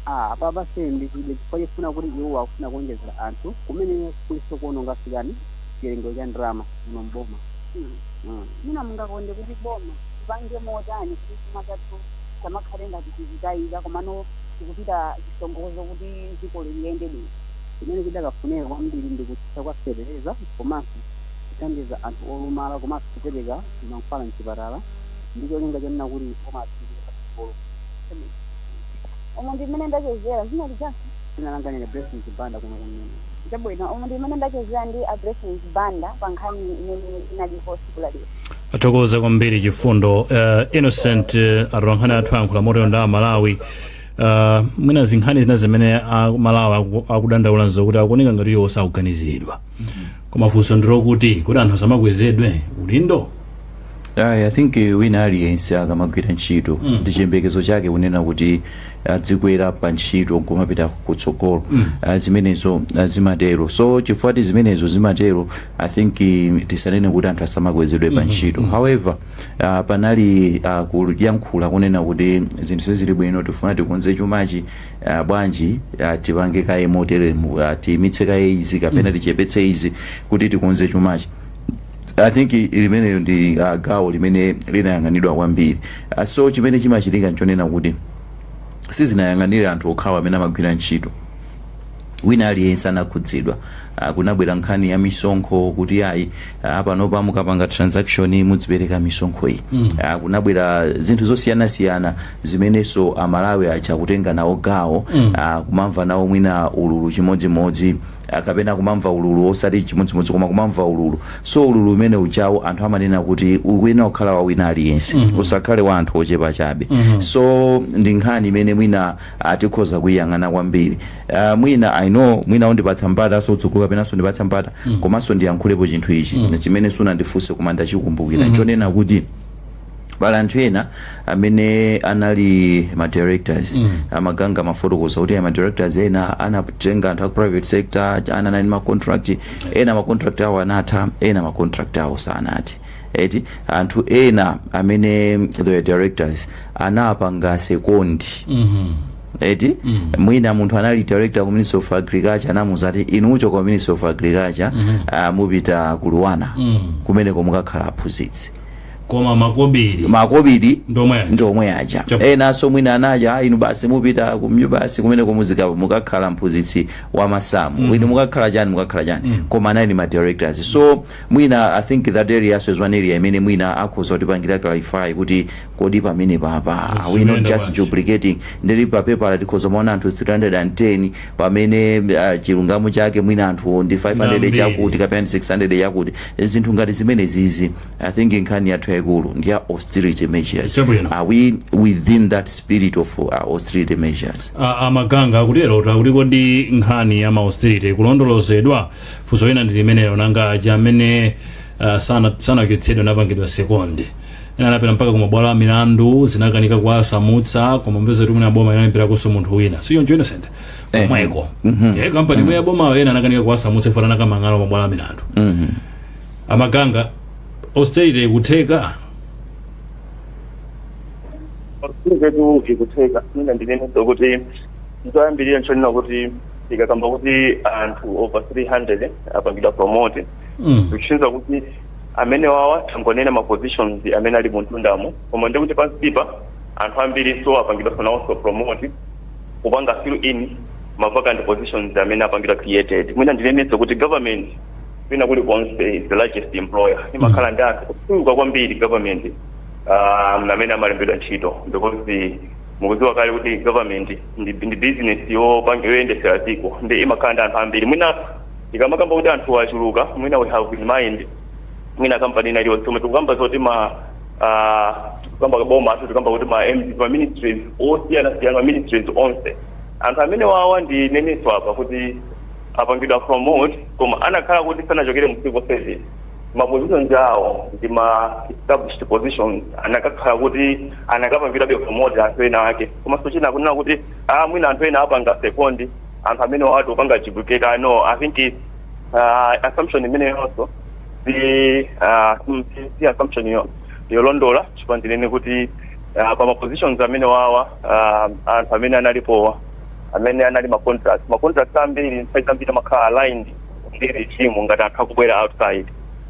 Apa pasembi chifukwa chifuna kuti iwo akufuna kuonjezera anthu kumene kuliso kuononga sikani chiwerengero cha ndalama muno mboma. Mina mungakonde kuti boma tipange motani kuti chuma chathu chamakhale ngati chizitayika komano tikupita chisongozo kuti dziko liyende bwino. Chimene chidakafuneka kwambiri ndi kutsitsa kwa fertilizer komanso kuthandiza anthu olumala komanso kupereka mankhwala mchipatala ndi cholinga chonena kuti boma atsindike patsogolo. Omwe ndimene ndachezera zinali chasi sinalanganya blessings banda kuno kunene chabwino umuntu imene ndachezera ndi a blessings banda pa nkhani imene inalipo tsiku lalero. Atokoza kwambiri chifundo. Innocent aronkhana athu ankhula moto nda Malawi. Mwina zinkhani zina zimene Malawi akudandaula nzokuti akuoneka ngati iwo sakuganiziridwa. Koma funso ndirokuti kuti anthu asamakwezedwe udindo. I think wina aliyense akamagwira ntchito ndi chiyembekezo chake kunena kuti adzikwera pa ntchito kumapita kutsogolo. Zimenezo zimatero. So chifukwa zimenezo zimatero, I think tisanene kuti anthu asamakwezedwe pa ntchito. However, panali kuyankhula kunena kuti zinthu zili bwino tifuna tikonze chumachi bwanji tipange kaye motere timitse kaye izi kapena tichepetse izi kuti tikonze chumachi. I think limene ndi gawo limene linayang'anidwa kwambiri. So chimene chimachitika nchonena kuti sizinayang'anire anthu okhawa amene amagwira ntchito. Wina aliyense anakhudzidwa. Kunabwera nkhani ya misonkho kuti ayi panopa mukapanga transaction mudzipereka misonkho iyi. Kunabwera zinthu zosiyana zimenenso Amalawi acha kutenga nawo gawo, kumamva nawo mwina ululu chimodzimodzi, akapena kumamva ululu osati chimodzimodzi koma kumamva ululu. So ululu umene uchawo anthu amanena kuti wina okhala wa wina aliyense, usakhale wa anthu ochepa chabe. So ndi nkhani imene mwina tikhoza kuyang'ana kwambiri. Mwina I know mwina ndipatsa mpata so tsukulu kapena so ndipatsa mpata komanso ndiyankhulepo chinthu ichi chimene suna ndifunse koma ndachikumbukira. Nchonena kuti bala anthu ena amene anali ma directors amaganga mafotokoza kuti ma directors ena anatenga anthu private sector anali ma contract ena ma contract awo anatha ena ma contract awo sanati. Eti anthu ena amene the directors anapanga sekondi. Eti mwina munthu anali director ku Ministry of Agriculture anamuzati inucho ku Ministry of Agriculture mupita kuluwana kumene komukakhala aphunzitsi. Koma makobiri ndomwe aja. Ena so mwina anaja inu basi mupita kumnyubasi kumene komuzika mukakhala mphunzitsi wa masamu. Inu mukakhala chani koma nani ma directors. So mwina I think that area is one area imene mwina akhoza kutipangira clarify kuti kodi pamene papa we not just duplicating ndiri pa paper tikhoza maona anthu 310 pamene chilungamo chake mwina anthu ndi 500 chakuti kapena 600 yakuti. Zinthu ngati zimene zizi I think nkhani yathu ekulu ndiya austerity measures. Are we within that spirit of austerity measures? Amaganga kutero kuti kodi nkhani ya austerity kulondolozedwa funso ina ndi limenelo nanga jamene sana kitsedwa napangidwa sekondi. Ena anapita mpaka kumabwalo a milandu zinakanika kwa samutsa koma mpeza kuti kuna boma inapita kuso munthu wina. Siyo njo innocent. Mweko. Kampani mwe ya boma ena anakanika kwa samutsa ifanana kama ngalo mabwalo a milandu. Amaganga austerity kuteka ikuteka mina ndinene kuti nzoyambirira nchonena kuti ikakamba kuti anthu over 300 apangidwa promote kushinza kuti amene wawa tangonena ma positions amene ali muntundamo koma ndikuti pansipa anthu ambiri so apangidwa sona also promote kupanga fill in ma vacant positions amene apangidwa created. Mina ndinene kuti government wina kuli konse is the largest employer. Imakhala ndi anthu kusuka kwambiri government amene amalembedwa ntchito because mukuziwa kale kuti government ndi business yoyendesera dziko ndi imakhala ndi anthu ambiri. Mwina ikamakamba kuti anthu achuluka mwina we have in mind mwina kampani inaliyo somwe tikukamba zoti tukamba boma tukamba kuti ma ministries osiyana ministries onse anthu amene wawa ndi neneso apa kuti apangidwa promote koma anakhala kuti sanachokere mu civil service ma positions awo ndi ma established positions anakakhala kuti anakapangidwa be promote anthu ena ake koma so china kunena kuti mwina anthu ena apanga sekondi anthu amene watu upanga duplicate. No, I think assumption imene also the assumption yolondola chipandinene kuti pa ma positions amene wawa anthu amene analipo amene anali ma contracts ambiri mpita makhala aligned ndi regime ngati anthu akubwera outside.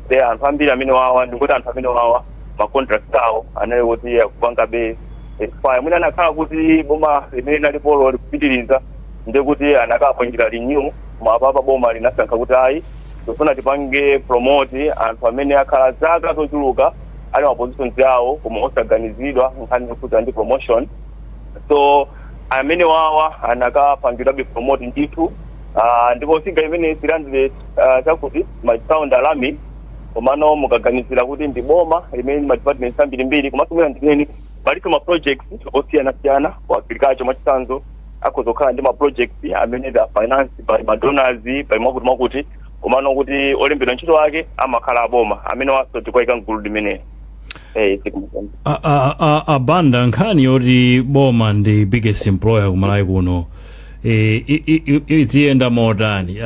There anthu ambiri amene wawa ndikuti anthu amene wawa ma contracts awo anali kuti akupanga be expire. Mwina anakhala kuti boma limene nalipo likupitiriza ndikuti anakapangira renew mapapa boma linasankha kuti ayi tofuna tipange promote anthu amene akhala zaka zochuluka ali ma positions yawo koma osaganizidwa nkhani yokuti ndi promotion. So amene wawa anakapangidwabe promote ndithu ndipo singa imene silandire chakuti masound alami komano mukaganizira kuti ndi boma imene ma departments ambirimbiri komanso mwina ndineni paliso ma projects osiyanasiyana ku agriculture mwachitsanzo akhozokhala ndi ma projects amene da finance by ma donors by mwakuti komano kuti olembedwa ntchito ake amakhala aboma amene waso tikuwayika mgulu limeneli. Abanda nkhani yoti boma ndi biggest employer kumalawi kuno iziyenda motani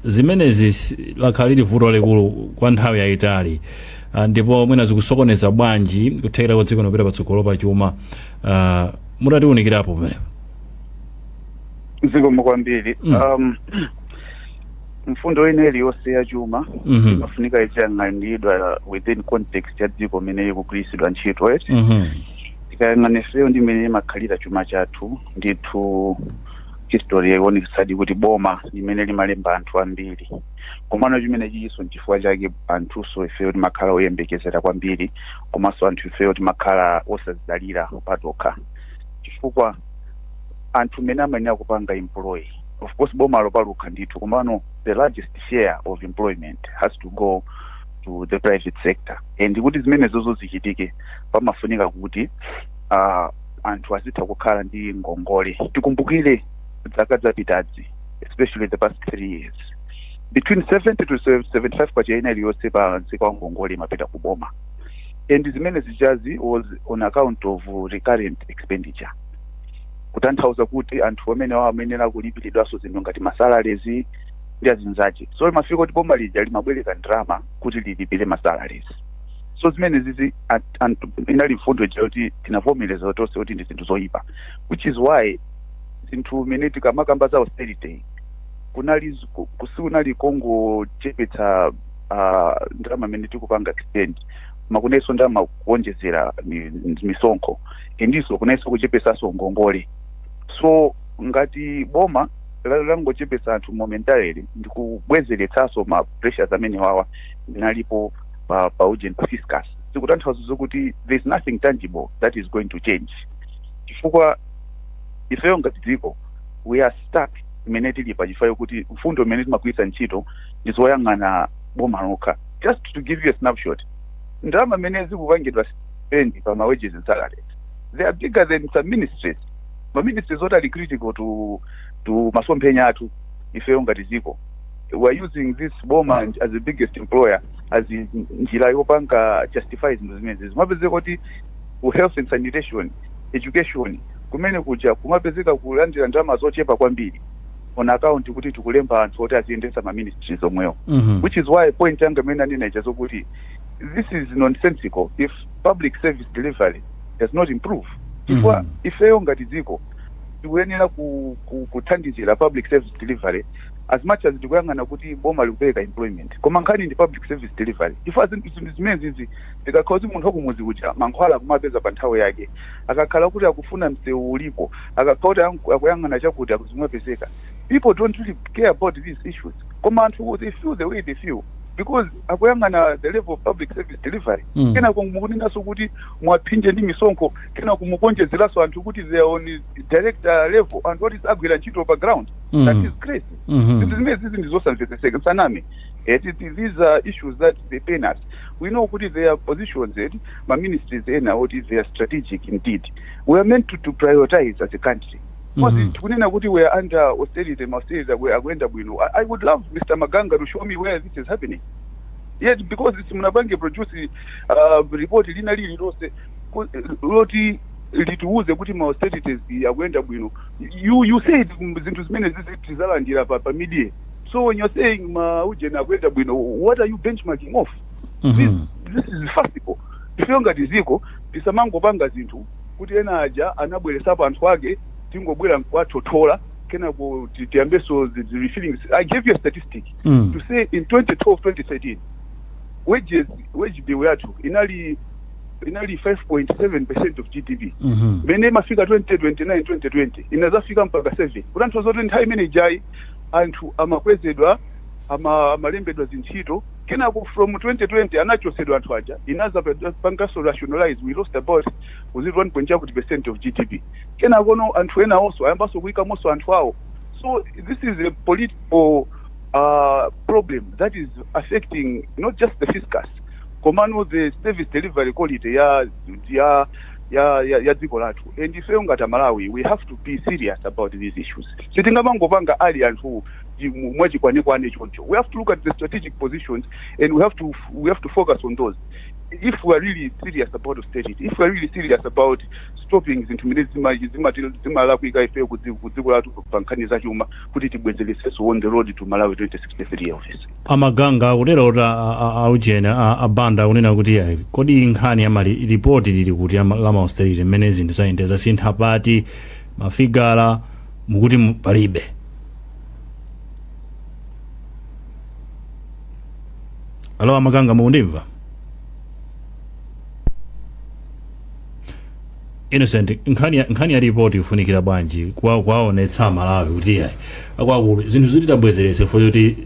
zimenezi lakhaliri vuto likulu kwa nthawi yayitali ndipo mwina zikusokoneza bwanji kuthekera kwa dziko lopita patsogolo pa chuma mutatiunikirapo pamenepo. Zikomo kwambiri. Mfundo ineyi yonse ya chuma imafunika ichiyang'aniridwa within context ya dziko limene ikugwiritsidwa ntchito. Tikayang'ana ifeyo ndi imene imakhalira chuma chathu ndithu history yaonetsadi kuti boma limene limalemba anthu ambiri komano chimene chiso n'chifukwa chake anthuso ifeyo timakhala oyembekezera kwambiri komanso anthu ifeyo timakhala osazidalira patokha chifukwa anthu mene amayenera kupanga employ. Of course boma lopaluka ndithu komano the largest share of employment has to go to the private sector and kuti zimene zozo zichitike pamafunika kuti anthu azitha kukhala ndi ngongole. Tikumbukire zaka zapitazi especially the past 3 years between 70 to 75 kwachaina iliyonse pa ntsika wa ngongole imapita kuboma and zimene zichazi was on account of recurrent expenditure kutanthauza kuti anthu amene amenera kulipiridwaso zinthu ngati masalaries ndi azinzache so imafika kuti boma lija limabwereka ndalama kuti lilipire masalaries so zimene zizi inali mfundo ija kuti tinavomereza tonse kuti ndi zinthu zoyipa which is why zinthu mene tikamakamba za austerity kunali kongochepetsa ndalama mene tikupanga extend makunenso ndalama kuonjezera misonkho indiso kunenso kuchepesaso ngongole so ngati boma langochepesa anthu momentarily ndikubwezeretsaso ma pressures amene wawa nalipo pa urgent fiscus sikutanthauza zokuti there is nothing tangible that is going to change chifukwa ifeyo ngati dziko we are stuck imene tili pa chifukwa kuti mfundo imene timagwiritsa ntchito ndizoyang'ana boma lokha. Just to give you a snapshot ndalama imene zikupangidwa spend pa ma wages and salaries they are bigger than some ministries. Ma ministries that are critical to masomphenya athu ifeyo ngati dziko we are using this boma as the biggest employer as njira yopanga justifies zimene zimapezeka kuti health and sanitation education kumene kuja kumapezeka kulandira ndalama zochepa kwambiri on account kuti tikulemba anthu oti aziyendesa ma ministries omwewo which is why point yanga imene andinaita zokuti this is nonsensical if public service delivery does not improve. Chifukwa ifeyo ngati dziko tikuyenera kuthandizira public service delivery as much as tikuyang'ana kuti boma likupereka employment koma nkhani ndi public service delivery chifukwa zinthu zimene zizi tikakhala kuti munthu akumuzi kuja mankhwala kumapeza pa nthawi yake akakhala kuti akufuna msewu ulipo akakhala kuti akuyang'ana chakuti akuzimapezeka people don't really care about these issues koma anthu they feel the way they feel because akuyang'ana the level of public service delivery kena kumukuninanso kuti mwaphinje ndi misonkho kena kumukonjezeraso anthu kuti they are on direct level and what is agwira ntchito pa ground that is crazy. Zimene zizi ndizosamvetseseka sanami these are issues that they pain us. We know kuti there are positions ma ministries ena kuti they are strategic indeed. We are meant to prioritize as a country. Kunena kuti we are under austerity we are going bwino. I would love Mr. Maganga to show me where this is happening. Yet because it's munabange produce report lina lili lose loti lituuze kuti ma austerities yakwenda bwino. You said zinthu zimene zizalandira pa media. So when you're saying ma ujena kwenda bwino, what are you benchmarking off? This is farcical. Ifeyo ngati dziko tisamangopanga zinthu kuti ena aja anabweresa anthu ake tingobwera kwathotola kena tiyambeso the refilling. I gave you a statistic to say in 2012-2013 wage bill yathu inali 5.7% of GDP. Mene mafika 2029-2020 inazafika mpaka 7. Kutanthauza kuti nthawi imene ijayi anthu amakwezedwa amalembedwa zintchito kenako from 2020 anachosedwa anthu aja inaza pangaso rationalize we lost about 1.2% of GDP kenako no anthu ena also ayambaso kuika moso anthu awo. So this is a political problem that is affecting not just the fiscus komano the service delivery quality ya dziko lathu. And ife ngati Malawi we have to be serious about these issues. Sitingamangopanga ali anthu mwachikwane choncho. We have to look at the strategic positions and we have to focus on those. If we are really serious about austerity, if we are really serious about stopping zimala kuika ife kudziko lathu pankhani za chuma kuti tibwezeleseso on the road to Malawi 2063 office. Amaganga kulero aujena abanda unena kuti kodi nkhani ya mali report lili kuti lama austerity mmene zinthu zayendeza sintha pati mafigala mukuti palibe. Alo Amaganga mundimva? Innocent nkhani ya report ifunikira bwanji kwaonetsa Malawi kuti akwakulu zinthu zitabwezerese for kuti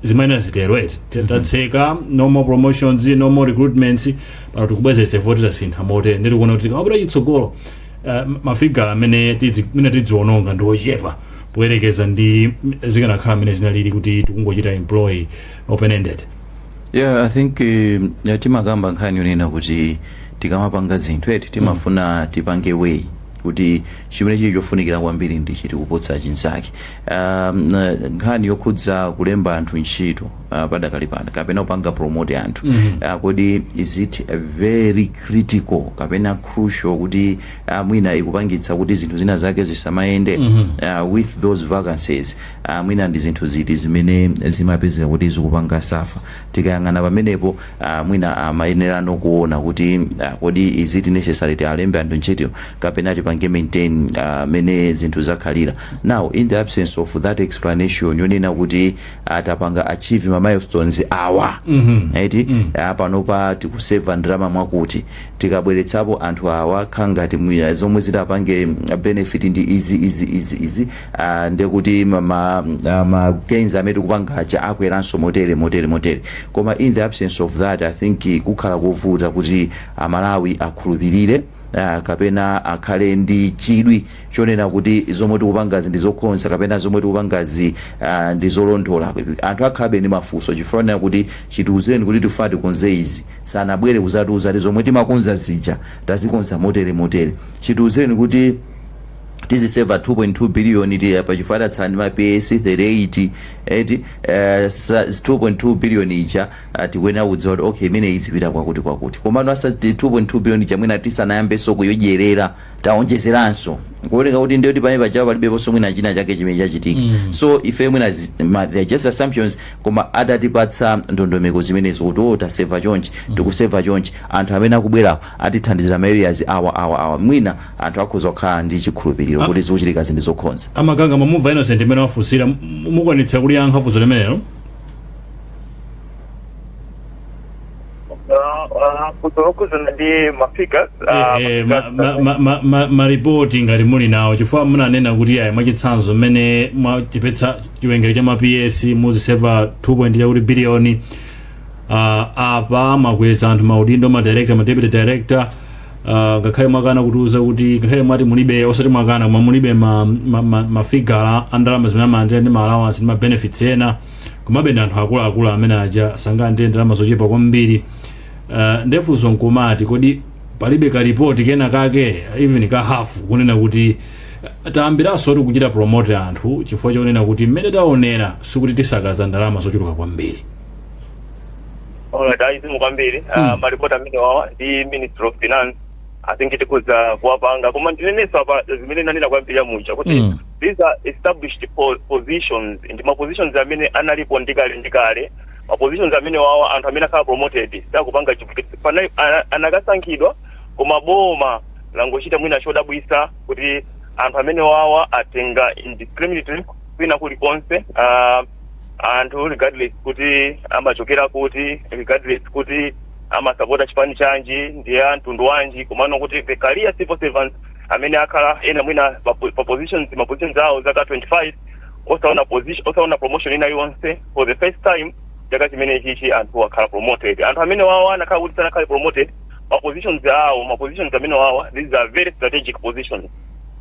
zimaina ziterwete tatseka no more promotions, no more recruitments, but kubwezerese for kuti sintha mote ndiri kuona kuti kabula itsogolo mafigala amene tidziononga ndochepa poyerekeza ndi zikanakhala amene zinalili kuti tikungochita employee open ended. Yeah, I think timagamba nkhani yonena kuti tikamapanga zinthu eti timafuna tipange way kuti chimene chili chofunikira kwambiri ndi chiti kupotsa chinzake. Nkhani yokhudza kulemba anthu ntchito padakali pano kapena kupanga promote anthu kodi is it very critical kapena crucial kuti mwina ikupangitsa kuti zinthu zina zake zisamayende with those vacancies mwina ndi zinthu ziti zimene zimapezeka kuti zikupanga safa. Tikayang'ana pamenepo mwina amayenera nokuona kuti kodi is it necessary alembe anthu ntchito kapena tipange maintain mene zinthu zakhalira. Now in the absence of that explanation yonena kuti atapanga achieve milestones awa panopa tikuseva ndalama mwakuti tikabweretsapo anthu awa khangati mwiya zomwe zitapange benefit ndi easy ndekuti ma gains amene tikupanga acha akweranso motere. Koma in the absence of that I think kukhala kuvuta kuti Amalawi akhulupirire kapena akhale ndi chidwi chonena kuti zomwe tikupangazi ndi zokhonza kapena zomwe tikupangazi ndi zolondola. Anthu akhabe ndi mafunso chifukwa kuti chitiuzireni kuti tifuna tikonze izi sanabwere kuzatiuza kuti zomwe timakonza zija tazikonza motere. Chitiuzireni kuti tiziseva 2.2 billion pachifukwa tsani ma PS 38 2.2 billion ija tikwena kudziwa kuti okay imene izipita kwakuti komano asati 2.2 billion ija mwina tisanayambeso kuyodyerera taonjezeranso kuoneka kuti ndiyo tipane pachawo palibeponso mwina china chake chimene chachitika. So ife mwina they just assumptions koma adatipatsa ndondomeko zimenezo kuti taseva chonchi tikuseva chonchi anthu amene akubwera atithandizira ma areas awa mwina anthu akhoza kukhala ndi chikhulupiriro kuti zikuchitika zinthu zokhonza. Amaganga mamumva Innocent imene wafusira mukwanitsa kuliyankha funso limenelo? kuzokuzana ndi mafigures maripoti ngati muli nawo chifukwa munanena kuti mwachitsanzo mmene mwachepetsa chiwerengero cha ma PS muziseva 2 billion apa mwakweza anthu maudindo ma director ma deputy director ngakhale mwakana kutiuza kuti ngakhale mwati mulibe osati mwakana koma mulibe mafigala andalama zimene alandira ndi ma allowance ndi ma benefits ena komabe ndi anthu akuluakulu amene aja sangalandire ndalama zochepa kwambiri. Ndefunso nkumati kodi palibe ka report kena kake even ka half kunena kuti tayambiranso kuti kuchita promote anthu chifukwa chonena kuti mmene taonera sikuti tisakaza ndalama zochuluka kwambiri. Alright, aizimu kwambiri maripoti amene wawa ndi Ministry of Finance I think tikuza kuwapanga koma ndinenesa apa zimene nanena kwambiri mucha kuti these are established positions ndi ma positions amene analipo ndikale ma positions amene wawa anthu amene akhala promoted sakupanga chifukwa anakasankhidwa koma boma langochita mwina chodabwisa kuti anthu amene wawa atenga indiscriminately kwina kulikonse anthu regardless kuti amachokera kuti regardless kuti amasapota chipani chanji ndi anthu wanji komano kuti the career civil servants amene akhala ena mwina pa positions awo zaka 25 osaona promotion ina yonse for the first time chaka chimene chichi anthu akhala promoted. Anthu amene wawa anakhala kuti sanakhala promoted, ma positions amene wawa, these are very strategic positions.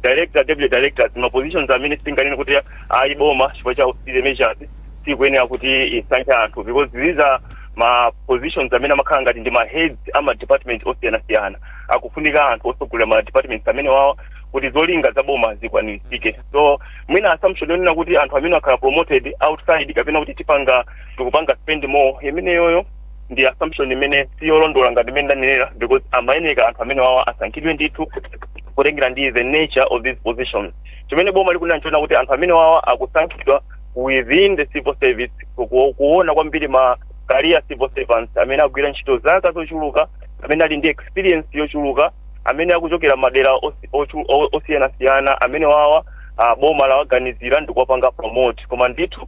Director, deputy directors, ma positions amene singanene kuti aiboma chifukwa cha usile measures sikuyenera kuti isanke anthu, because these are ma positions amene amakhala ngati ndi ma heads ama department osiyana-siyana. Akufunika anthu osogolera ma departments amene wawa kuti zolinga za boma zikwaniritsike. So mwina assumption yonena kuti anthu amene akhala promoted outside kapena kuti tikupanga spend more, imene yoyo ndi assumption imene siyolondola ngati imene ndanenera, because amayeneka anthu amene wawa asankhidwe ndithu kutengera ndi the nature of these positions. Chimene boma likunena nchona kuti anthu amene wawa akusankhidwa within the civil service, kuona kwambiri ma career civil servants amene agwira ntchito zaka zochuluka, amene ali ndi experience yochuluka, amene akuchokera madera osiyana-siyana, amene wawa boma lawaganizira ndi kuwapanga promote. Koma ndithu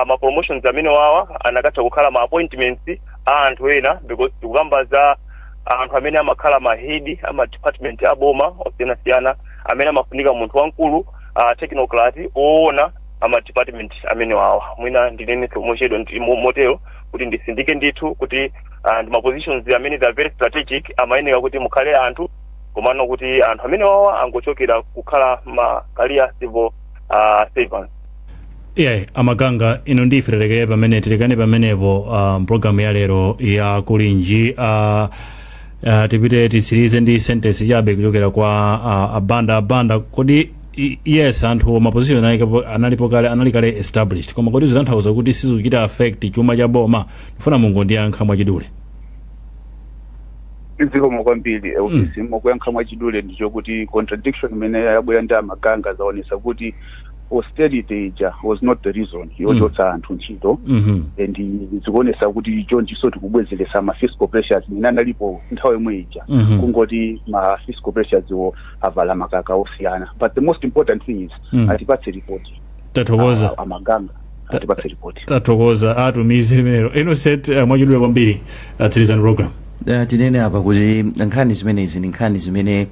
ma promotions amene wawa anakatha kukhala ma appointments a anthu ena, because tikukamba za anthu amene amakhala ma head ama department a boma osiyana-siyana, amene amafunika munthu wankulu technocrat oona ama department amene wawa. Mwina ndinene promotion ndi motero kuti ndisindike ndithu kuti ndi ma positions amene they are very strategic, amayeneka kuti mukhale anthu komano kuti anthu amene wawa angochokera kukhala ma career civil servants. Amaganga ino ndifirerekeye pamene tilikane pamenepo program ya lero ya kulinji tipite titsirize ndi sentence yabe kuchokera kwa abanda kodi yes anthu ma position analipo kale analikale established, koma kodi zitanthauza kuti sizikuchita affect chuma cha boma? Ndifuna mungu ndiyankha mwachidule. Zikomo kwambiri ofisi mokuyankha mwachidule ndicho kuti contradiction imene yabwera ndi Amaganga zaonesa kuti austerity was not the reason yochotsa anthu ntchito, and zikuonesa kuti chonchiso tikubwezeresa ma fiscal pressures imene analipo nthawi yomwe ija, kungoti ma fiscal pressures iwo avala makaka osiyana. But the most important thing is atipatse report. Tathokoza Amaganga atipatse report. Tathokoza atumize limenelo. Innocent mwachidule kwambiri tsirizani program. Tinene apa kuti nkhani zimenezi ndi nkhani zimene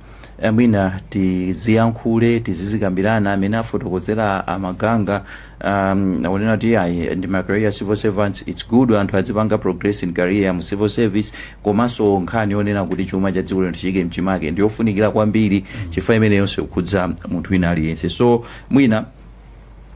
mwina tiziyankhule tizizikambirana, amene afotokozera Amaganga aonena kuti ayi ndi ma career civil servants, it's good anthu azipanga progress in career mu civil service, komanso nkhani yonena kuti chuma cha dziko lino tichike mchimake ndiyofunikira kwambiri chifukwa imene yonse kukhudza munthu wina aliyense. So mwina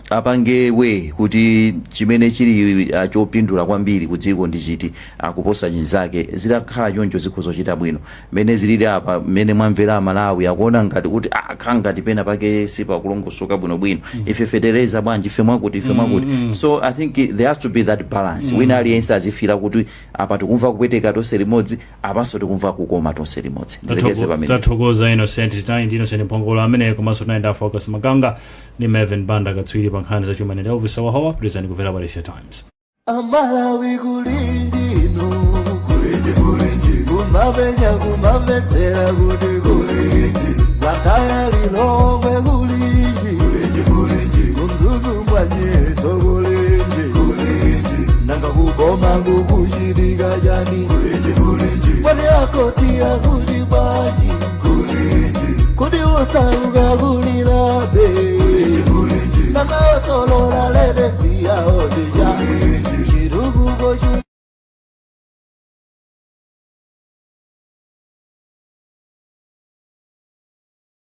apangewe kuti chimene chili chopindula kwambiri kudziko ndi chiti kuposa chinzake, zitakhala choncho zikhozochita bwino. Mene zilili apa mene mwamvera Malawi akuona ngati kuti khangati pena pake sipakulongosoka bwinobwino, ife fetereza bwanji ife mwakuti ife mwakuti. So I think there has to be that balance. Wina aliyense azifira kuti apa tikumva kupweteka tonse limodzi, apanso tikumva kukoma tonse limodzi. Ndilekeze pamene. Tathokoza Innocent ndi Innocent Mpongolo amene komanso naenda focus Maganga ni Mervin Banda katswiri pa nkhani za chuma ndi Elvis Sawahawa present kumvera Paris Times. Amalawi kulingi no kulingi kumavetsera kuti kulingi gataya lilongwe kulingi kumzuzu mwanyeto kulingi nanga kuboma kukuchitika chani kwani akoti akuti baji kuti usaluka kulilabe nanga osolora ledesi yaodija